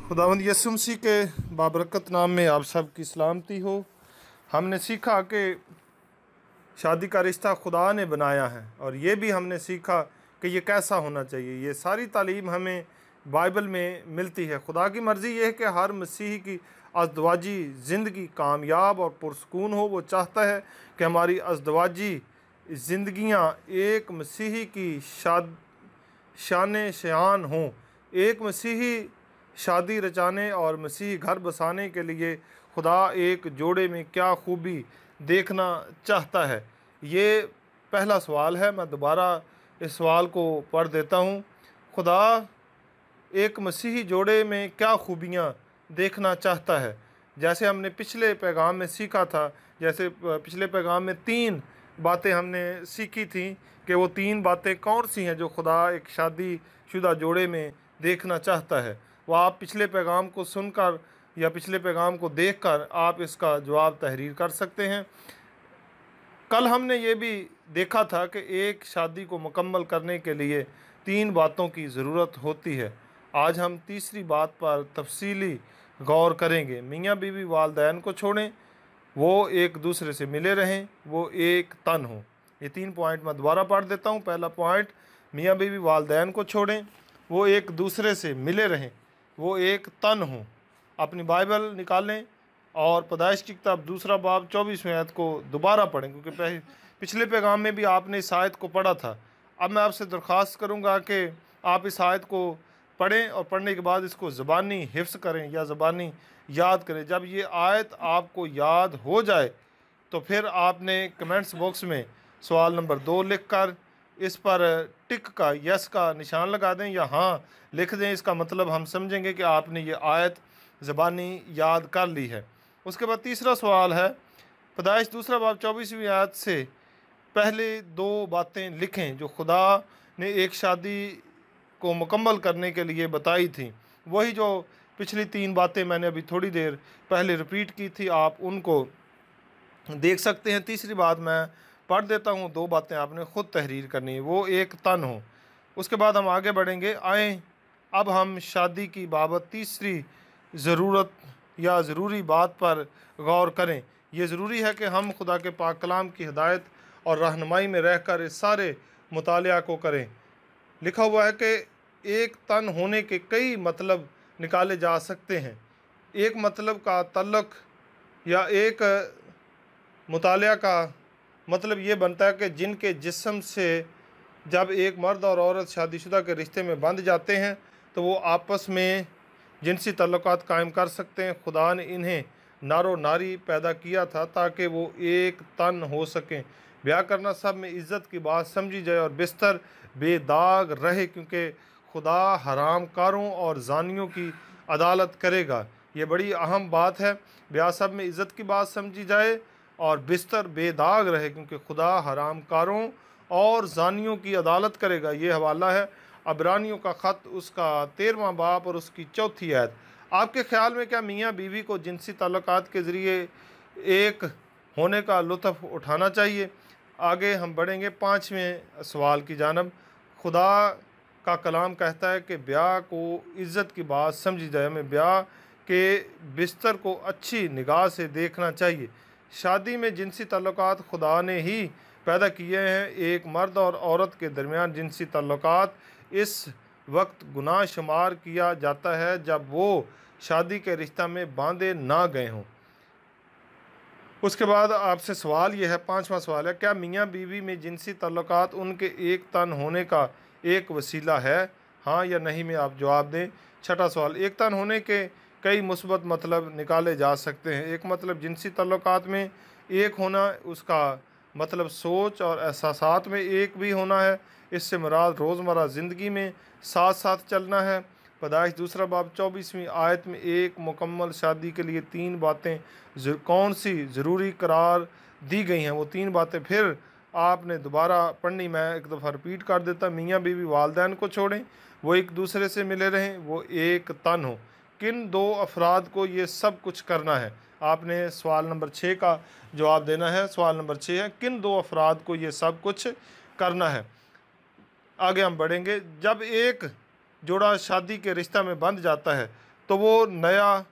खुदावंद यीशु मसीह के बाबरकत नाम में आप सब की सलामती हो। हमने सीखा कि शादी का रिश्ता खुदा ने बनाया है और ये भी हमने सीखा कि ये कैसा होना चाहिए। ये सारी तालीम हमें बाइबल में मिलती है। खुदा की मर्ज़ी ये है कि हर मसीही की अज़दवाजी ज़िंदगी कामयाब और पुरसकून हो। वो चाहता है कि हमारी अज़दवाजी ज़िंदगियाँ एक मसीही की शान शान हों। एक मसीही शादी रचाने और मसीही घर बसाने के लिए खुदा एक जोड़े में क्या खूबी देखना चाहता है। ये पहला सवाल है। मैं दोबारा इस सवाल को पढ़ देता हूँ। खुदा एक मसीही जोड़े में क्या खूबियाँ देखना चाहता है। जैसे हमने पिछले पैगाम में सीखा था, जैसे पिछले पैगाम में 3 बातें हमने सीखी थी कि वो 3 बातें कौन सी हैं जो खुदा एक शादीशुदा जोड़े में देखना चाहता है। वो आप पिछले पैगाम को सुनकर या पिछले पैगाम को देखकर आप इसका जवाब तहरीर कर सकते हैं। कल हमने ये भी देखा था कि एक शादी को मुकम्मल करने के लिए 3 बातों की ज़रूरत होती है। आज हम तीसरी बात पर तफसीली गौर करेंगे। मियाँ बीवी वालदैन को छोड़ें, वो एक दूसरे से मिले रहें, वो एक तन हो। ये 3 पॉइंट मैं दोबारा पढ़ देता हूँ। पहला पॉइंट, मियाँ बीवी वालदैन को छोड़ें, वो एक दूसरे से मिले रहें, वो एक तन हो। अपनी बाइबल निकालें और पैदाइश की किताब 2 बाब 24वें आयत को दोबारा पढ़ें, क्योंकि पिछले पैगाम में भी आपने इस आयत को पढ़ा था। अब मैं आपसे दरख्वास्त करूंगा कि आप इस आयत को पढ़ें और पढ़ने के बाद इसको ज़बानी हिफ्ज़ करें या ज़बानी याद करें। जब ये आयत आपको याद हो जाए तो फिर आपने कमेंट्स बॉक्स में सवाल नंबर 2 लिख कर इस पर टिक का यस का निशान लगा दें या हाँ लिख दें। इसका मतलब हम समझेंगे कि आपने ये आयत ज़बानी याद कर ली है। उसके बाद तीसरा सवाल है, पैदाइश 2 बाब 24वीं आयत से पहले 2 बातें लिखें जो खुदा ने एक शादी को मुकम्मल करने के लिए बताई थी। वही जो पिछली 3 बातें मैंने अभी थोड़ी देर पहले रिपीट की थी, आप उनको देख सकते हैं। तीसरी बात मैं पढ़ देता हूँ, 2 बातें आपने ख़ुद तहरीर करनी है, वो एक तन हो। उसके बाद हम आगे बढ़ेंगे। आएँ अब हम शादी की बाबत तीसरी ज़रूरत या ज़रूरी बात पर गौर करें। ये ज़रूरी है कि हम खुदा के पाक कलाम की हिदायत और रहनुमाई में रहकर इस सारे मुतालिया को करें। लिखा हुआ है कि एक तन होने के कई मतलब निकाले जा सकते हैं। एक मतलब का तल्लुक़ या एक मुतालिया का मतलब ये बनता है कि जिनके जिस्म से जब एक मर्द और औरत शादीशुदा के रिश्ते में बंध जाते हैं तो वो आपस में जिनसी तल्लुक़ात कायम कर सकते हैं। खुदा ने इन्हें नारो नारी पैदा किया था ताकि वो एक तन हो सकें। ब्याह करना सब में इज़्ज़त की बात समझी जाए और बिस्तर बेदाग रहे, क्योंकि खुदा हरामकारों और जानियों की अदालत करेगा। ये बड़ी अहम बात है। ब्याह सब में इज़्ज़त की बात समझी जाए और बिस्तर बेदाग रहे, क्योंकि खुदा हरामकारों और जानियों की अदालत करेगा। ये हवाला है अबरानियों का ख़त, उसका 13वां बाब और उसकी 4थी आयत। आपके ख़्याल में क्या मियाँ बीवी को जिनसी ताल्लुकात के ज़रिए एक होने का लुत्फ़ उठाना चाहिए? आगे हम बढ़ेंगे 5वें सवाल की जानब। खुदा का कलाम कहता है कि ब्याह को इज़्ज़त की बात समझी जाए। हमें ब्याह के बिस्तर को अच्छी निगाह से देखना चाहिए। शादी में जिनसी ताल्लुकात खुदा ने ही पैदा किए हैं। एक मर्द और औरत के दरमियान जिनसी ताल्लुकात इस वक्त गुनाह शुमार किया जाता है जब वो शादी के रिश्ता में बांधे ना गए हों। उसके बाद आपसे सवाल यह है, 5वां सवाल है, क्या मियाँ बीवी में जिनसी ताल्लुकात उनके एक तन होने का एक वसीला है? हाँ या नहीं में आप जवाब दें। 6वां सवाल, एक तन होने के कई मुस्बत मतलब निकाले जा सकते हैं। एक मतलब जिनसी ताल्लुकात में एक होना, उसका मतलब सोच और एहसासात में एक भी होना है। इससे मुराद रोज़मर्रा ज़िंदगी में साथ साथ चलना है। पैदाइश 2 बाब 24वीं आयत में एक मुकम्मल शादी के लिए 3 बातें कौन सी ज़रूरी करार दी गई हैं, वो 3 बातें फिर आपने दोबारा पढ़नी। मैं एक दफ़ा रिपीट कर देता। मियाँ बीवी वालदैन को छोड़ें, वो एक दूसरे से मिले रहें, वो एक तन हो। किन 2 अफराद को ये सब कुछ करना है? आपने सवाल नंबर 6 का जवाब देना है। सवाल नंबर 6 है, किन 2 अफराद को ये सब कुछ करना है? आगे हम बढ़ेंगे। जब एक जोड़ा शादी के रिश्ता में बंध जाता है तो वो नया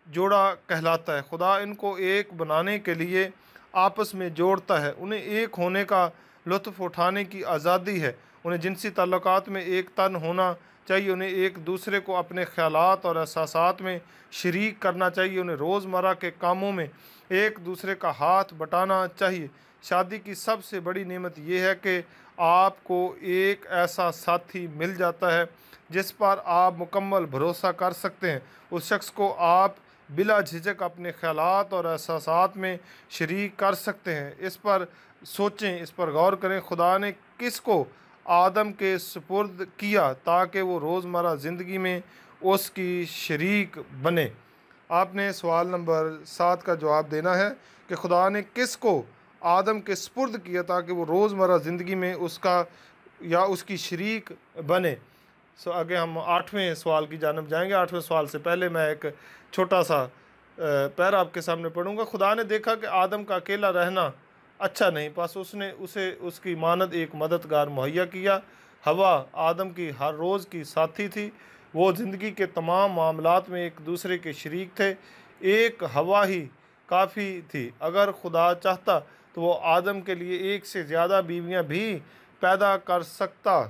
जोड़ा कहलाता है। खुदा इनको एक बनाने के लिए आपस में जोड़ता है। उन्हें एक होने का लुत्फ़ उठाने की आज़ादी है। उन्हें जिनसी ताल्लुकात में एक तन होना चाहिए। उन्हें एक दूसरे को अपने ख़यालात और एहसासात में शरीक करना चाहिए। उन्हें रोज़मर्रा के कामों में एक दूसरे का हाथ बटाना चाहिए। शादी की सबसे बड़ी नेमत यह है कि आपको एक ऐसा साथी मिल जाता है जिस पर आप मुकम्मल भरोसा कर सकते हैं। उस शख्स को आप बिला झिझक अपने ख़यालात और एहसासात में शरीक कर सकते हैं। इस पर सोचें, इस पर गौर करें, खुदा ने किस को आदम के सुपुर्द किया ताकि वो रोज़मर्रा ज़िंदगी में उसकी शरीक बने। आपने सवाल नंबर 7 का जवाब देना है कि खुदा ने किस को आदम के सुपुर्द किया ताकि वो रोज़मर्रा ज़िंदगी में उसका या उसकी शरीक बने। आगे हम 8वें सवाल की जानब जाएंगे। 8वें सवाल से पहले मैं एक छोटा सा पैरा आपके सामने पढ़ूंगा। खुदा ने देखा कि आदम का अकेला रहना अच्छा नहीं, बस उसने उसे उसकी मानद एक मददगार मुहैया किया। हवा आदम की हर रोज़ की साथी थी। वो ज़िंदगी के तमाम मामलात में एक दूसरे के शरीक थे। एक हवा ही काफ़ी थी। अगर खुदा चाहता तो वो आदम के लिए एक से ज़्यादा बीवियां भी पैदा कर सकता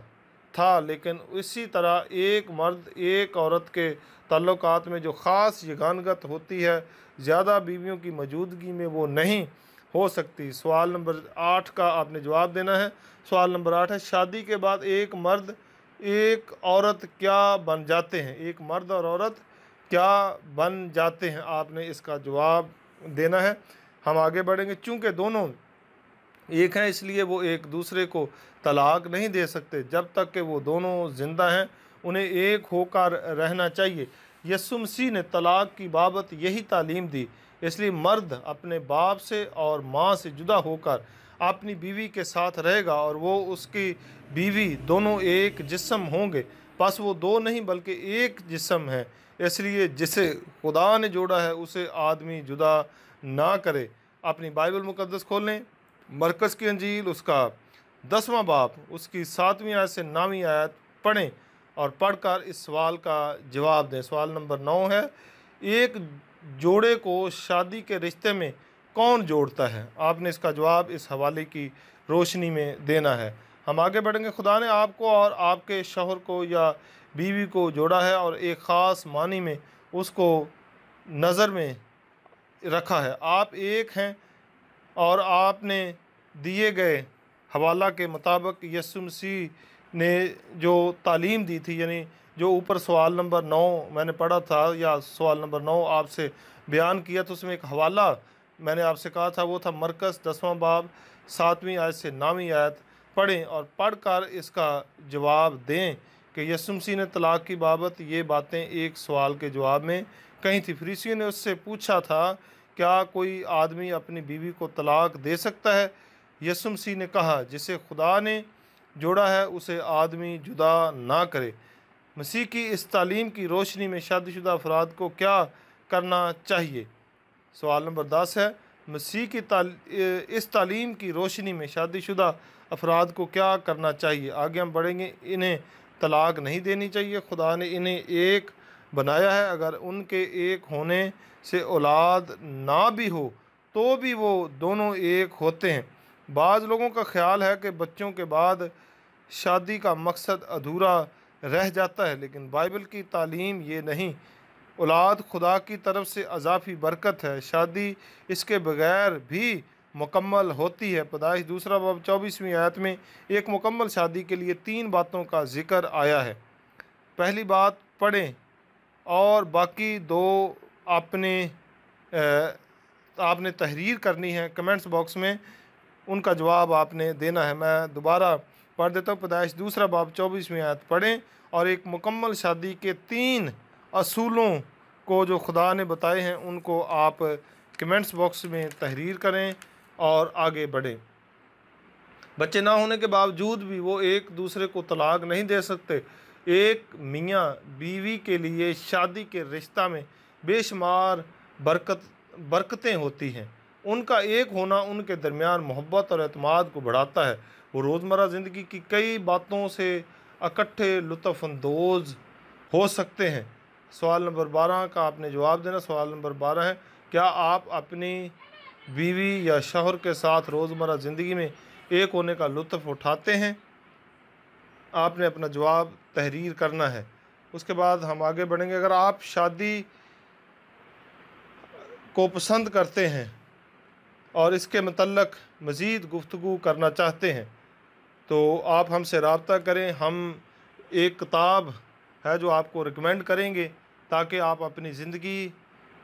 था, लेकिन इसी तरह एक मर्द एक औरत के ताल्लुकात में जो ख़ास यगानगत होती है, ज़्यादा बीवियों की मौजूदगी में वो नहीं हो सकती। सवाल नंबर 8 का आपने जवाब देना है। सवाल नंबर 8 है, शादी के बाद एक मर्द एक औरत क्या बन जाते हैं? एक मर्द और औरत क्या बन जाते हैं? आपने इसका जवाब देना है। हम आगे बढ़ेंगे। चूँकि दोनों एक हैं इसलिए वो एक दूसरे को तलाक नहीं दे सकते। जब तक कि वो दोनों ज़िंदा हैं उन्हें एक होकर रहना चाहिए। यीशु मसीह ने तलाक की बाबत यही तालीम दी। इसलिए मर्द अपने बाप से और माँ से जुदा होकर अपनी बीवी के साथ रहेगा और वो उसकी बीवी, दोनों एक जिस्म होंगे। बस वो दो नहीं बल्कि एक जिस्म है। इसलिए जिसे खुदा ने जोड़ा है उसे आदमी जुदा ना करे। अपनी बाइबल मुकद्दस खोलें, मरकज़ की अंजील उसका 10वां बाब उसकी 7वीं आयत से 9वीं आयत पढ़ें और पढ़कर इस सवाल का जवाब दें। सवाल नंबर 9 है, एक जोड़े को शादी के रिश्ते में कौन जोड़ता है? आपने इसका जवाब इस हवाले की रोशनी में देना है। हम आगे बढ़ेंगे। खुदा ने आपको और आपके शौहर को या बीवी को जोड़ा है और एक ख़ास मानी में उसको नज़र में रखा है। आप एक हैं और आपने दिए गए हवाला के मुताबिक यीशु मसीह ने जो तालीम दी थी, यानी जो ऊपर सवाल नंबर 9 मैंने पढ़ा था या सवाल नंबर 9 आपसे बयान किया, तो उसमें एक हवाला मैंने आपसे कहा था, वो था मरकज़ 10वां बाब 7वीं आयत से 9वीं आयत पढ़ें और पढ़कर इसका जवाब दें कि यीशु मसीह ने तलाक की बाबत ये बातें एक सवाल के जवाब में कही थी। फरीसियों ने उससे पूछा था, क्या कोई आदमी अपनी बीवी को तलाक दे सकता है? यीशु मसीह ने कहा, जिसे खुदा ने जोड़ा है उसे आदमी जुदा ना करे। मसीह की इस तालीम की रोशनी में शादीशुदा अफराद को क्या करना चाहिए? सवाल नंबर 10 है, मसीह की इस तालीम की रोशनी में शादीशुदा अफराद को क्या करना चाहिए? आगे हम बढ़ेंगे। इन्हें तलाक नहीं देनी चाहिए। खुदा ने इन्हें एक बनाया है। अगर उनके एक होने से औलाद ना भी हो तो भी वो दोनों एक होते हैं। बाज़ लोगों का ख्याल है कि बच्चों के बाद शादी का मकसद अधूरा रह जाता है, लेकिन बाइबल की तालीम ये नहीं। औलाद खुदा की तरफ से अज़ाफ़ी बरकत है। शादी इसके बगैर भी मुकम्मल होती है। पैदाइश 2 बाब 24वीं आयत में एक मुकम्मल शादी के लिए 3 बातों का जिक्र आया है। पहली बात पढ़ें और बाकी 2 आपने तहरीर करनी है। कमेंट्स बॉक्स में उनका जवाब आपने देना है। मैं दोबारा पढ़ देता हूँ। पैदाइश 2 बाब 24वीं आयत पढ़ें और एक मुकम्मल शादी के 3 असूलों को जो खुदा ने बताए हैं उनको आप कमेंट्स बॉक्स में तहरीर करें और आगे बढ़ें। बच्चे ना होने के बावजूद भी वो एक दूसरे को तलाक नहीं दे सकते। एक मियाँ बीवी के लिए शादी के रिश्ता में बेशुमार बरकतें होती हैं। उनका एक होना उनके दरमियान मोहब्बत और एतमाद को बढ़ाता है। वो रोज़मर्रा ज़िंदगी की कई बातों से इकट्ठे लुत्फ़अंदोज़ हो सकते हैं। सवाल नंबर 12 का आपने जवाब देना। सवाल नंबर 12 है, क्या आप अपनी बीवी या शौहर के साथ रोज़मर्रा ज़िंदगी में एक होने का लुत्फ़ उठाते हैं? आपने अपना जवाब तहरीर करना है। उसके बाद हम आगे बढ़ेंगे। अगर आप शादी को पसंद करते हैं और इसके मतलब मज़ीद गुफ्तगू करना चाहते हैं तो आप हमसे रब्ता करें। हम एक किताब है जो आपको रिकमेंड करेंगे ताकि आप अपनी ज़िंदगी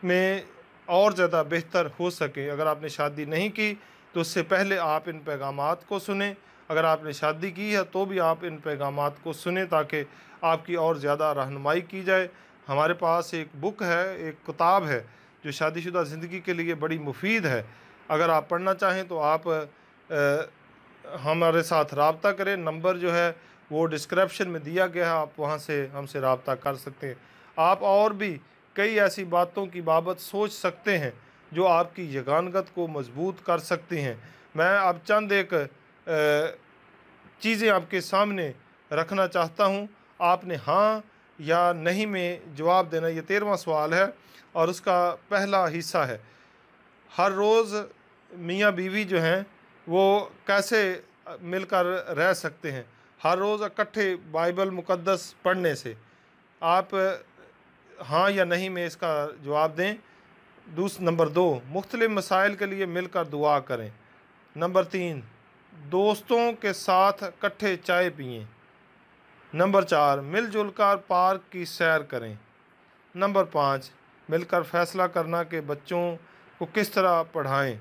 में और ज़्यादा बेहतर हो सके। अगर आपने शादी नहीं की तो उससे पहले आप इन पैगामात को सुनें। अगर आपने शादी की है तो भी आप इन पैगामात को सुनें ताकि आपकी और ज़्यादा रहनुमाई की जाए। हमारे पास एक बुक है, एक किताब है जो शादीशुदा ज़िंदगी के लिए बड़ी मुफीद है। अगर आप पढ़ना चाहें तो आप हमारे साथ रब्ता करें। नंबर जो है वो डिस्क्रिप्शन में दिया गया है, आप वहाँ से हमसे रब्ता कर सकते हैं। आप और भी कई ऐसी बातों की बाबत सोच सकते हैं जो आपकी यगानगत को मजबूत कर सकती हैं। मैं अब चंद एक चीज़ें आपके सामने रखना चाहता हूँ। आपने हाँ या नहीं में जवाब देना। ये 13वां सवाल है और उसका पहला हिस्सा है, हर रोज़ मियाँ बीवी जो हैं वो कैसे मिलकर रह सकते हैं? हर रोज़ इकट्ठे बाइबल मुक़द्दस पढ़ने से। आप हाँ या नहीं में इसका जवाब दें। नंबर 2, मुख्तलिफ़ मसाइल के लिए मिलकर दुआ करें। नंबर 3, दोस्तों के साथ इकट्ठे चाय पिएं। नंबर 4, मिलजुल कर पार्क की सैर करें। नंबर 5, मिलकर फ़ैसला करना कि बच्चों को किस तरह पढ़ाएं।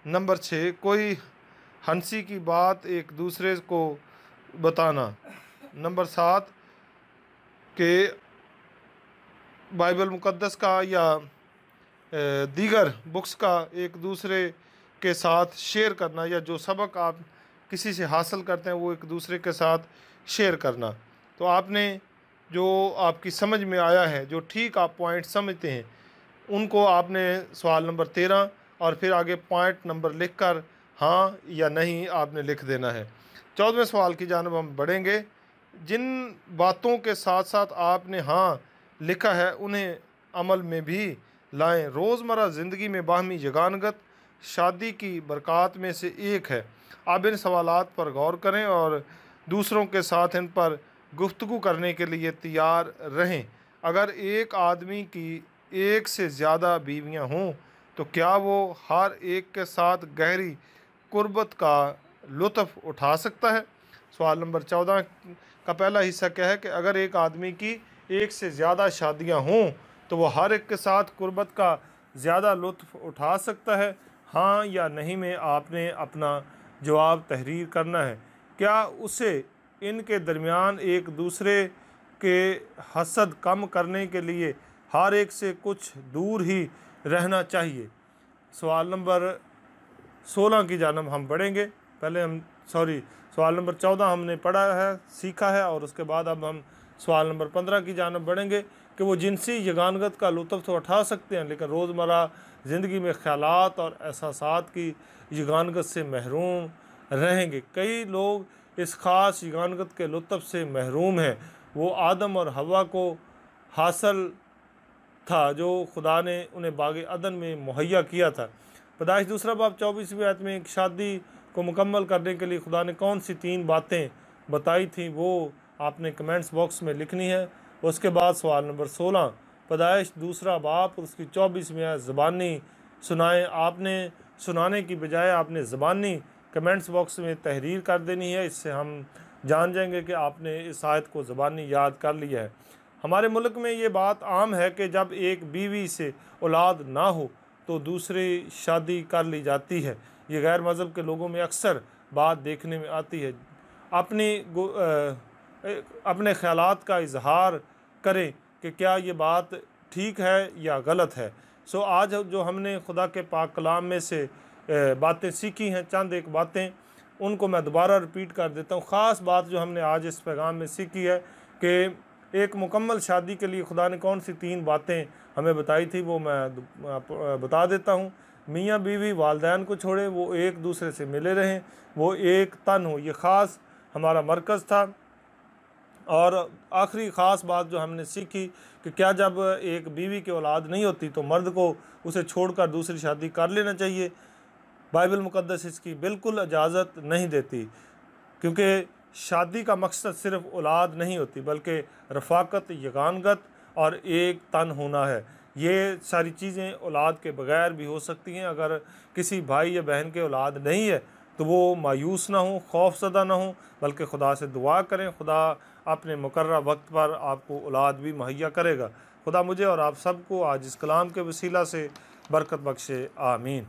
नंबर 6, कोई हंसी की बात एक दूसरे को बताना। नंबर 7, के बाइबल मुक़द्दस का या दीगर बुक्स का एक दूसरे के साथ शेयर करना, या जो सबक आप किसी से हासिल करते हैं वो एक दूसरे के साथ शेयर करना। तो आपने जो आपकी समझ में आया है, जो ठीक आप पॉइंट समझते हैं, उनको आपने सवाल नंबर 13 और फिर आगे पॉइंट नंबर लिखकर हाँ या नहीं आपने लिख देना है। 14वें सवाल की जानिब हम बढ़ेंगे। जिन बातों के साथ साथ आपने हाँ लिखा है उन्हें अमल में भी लाएं। रोज़मर्रा ज़िंदगी में बाहमी यगानगत शादी की बरक़ात में से एक है। आप इन सवालात पर गौर करें और दूसरों के साथ इन पर गुफ्तगू करने के लिए तैयार रहें। अगर एक आदमी की एक से ज़्यादा बीवियां हों तो क्या वो हर एक के साथ गहरी कुर्बत का लुत्फ़ उठा सकता है? सवाल नंबर 14 का पहला हिस्सा क्या है कि अगर एक आदमी की एक से ज़्यादा शादियां हों तो वो हर एक के साथ कुर्बत का ज़्यादा लुत्फ़ उठा सकता है? हाँ या नहीं में आपने अपना जवाब तहरीर करना है। क्या उसे इनके दरमियान एक दूसरे के हसद कम करने के लिए हर एक से कुछ दूर ही रहना चाहिए? सवाल नंबर 16 की जानब हम बढ़ेंगे। पहले हम सवाल नंबर 14 हमने पढ़ा है, सीखा है, और उसके बाद अब हम सवाल नंबर 15 की जानब बढ़ेंगे कि वो जिनसी यगानगत का लुत्फ़ तो उठा सकते हैं लेकिन रोज़मर्रा ज़िंदगी में ख़यालात और एहसासात की यगानगत से महरूम रहेंगे। कई लोग इस ख़ास यगानगत के लुत्फ़ से महरूम हैं। वो आदम और हवा को हासिल था जो खुदा ने उन्हें बाग़ अदन में मुहैया किया था। पैदाइश 2 बाब 24वीं आयत में एक शादी को मुकम्मल करने के लिए खुदा ने कौन सी 3 बातें बताई थी वो आपने कमेंट्स बॉक्स में लिखनी है। उसके बाद सवाल नंबर 16, पैदाइश 2 बाब उसकी 24वीं आयत ज़बानी सुनाएं। आपने सुनाने की बजाय आपने ज़बानी कमेंट्स बॉक्स में तहरीर कर देनी है। इससे हम जान जाएंगे कि आपने इस आयत को ज़बानी याद कर लिया है। हमारे मुल्क में ये बात आम है कि जब एक बीवी से औलाद ना हो तो दूसरी शादी कर ली जाती है। ये गैर मज़हब के लोगों में अक्सर बात देखने में आती है। अपने ख़यालात का इजहार करें कि क्या ये बात ठीक है या गलत है। सो आज जो हमने खुदा के पाक कलाम में से बातें सीखी हैं, चंद एक बातें उनको मैं दोबारा रिपीट कर देता हूँ। ख़ास बात जो हमने आज इस पैगाम में सीखी है कि एक मुकम्मल शादी के लिए खुदा ने कौन सी 3 बातें हमें बताई थी वो मैं बता देता हूँ। मियाँ बीवी वालिदैन को छोड़े, वो एक दूसरे से मिले रहें, वो एक तन हो। ये ख़ास हमारा मरकज़ था। और आखिरी ख़ास बात जो हमने सीखी कि क्या जब एक बीवी की औलाद नहीं होती तो मर्द को उसे छोड़कर दूसरी शादी कर लेना चाहिए। बाइबल मुक़द्दस इसकी बिल्कुल इजाज़त नहीं देती, क्योंकि शादी का मकसद सिर्फ औलाद नहीं होती बल्कि रफ़ाकत, यगानगत और एक तन होना है। ये सारी चीज़ें औलाद के बग़ैर भी हो सकती हैं। अगर किसी भाई या बहन के औलाद नहीं है तो वो मायूस ना हो, खौफज़दा ना हो, बल्कि खुदा से दुआ करें। खुदा अपने मुकर्रर वक्त पर आपको औलाद भी मुहैया करेगा। खुदा मुझे और आप सबको आज इस कलाम के वसीला से बरकत बख्शे। आमीन।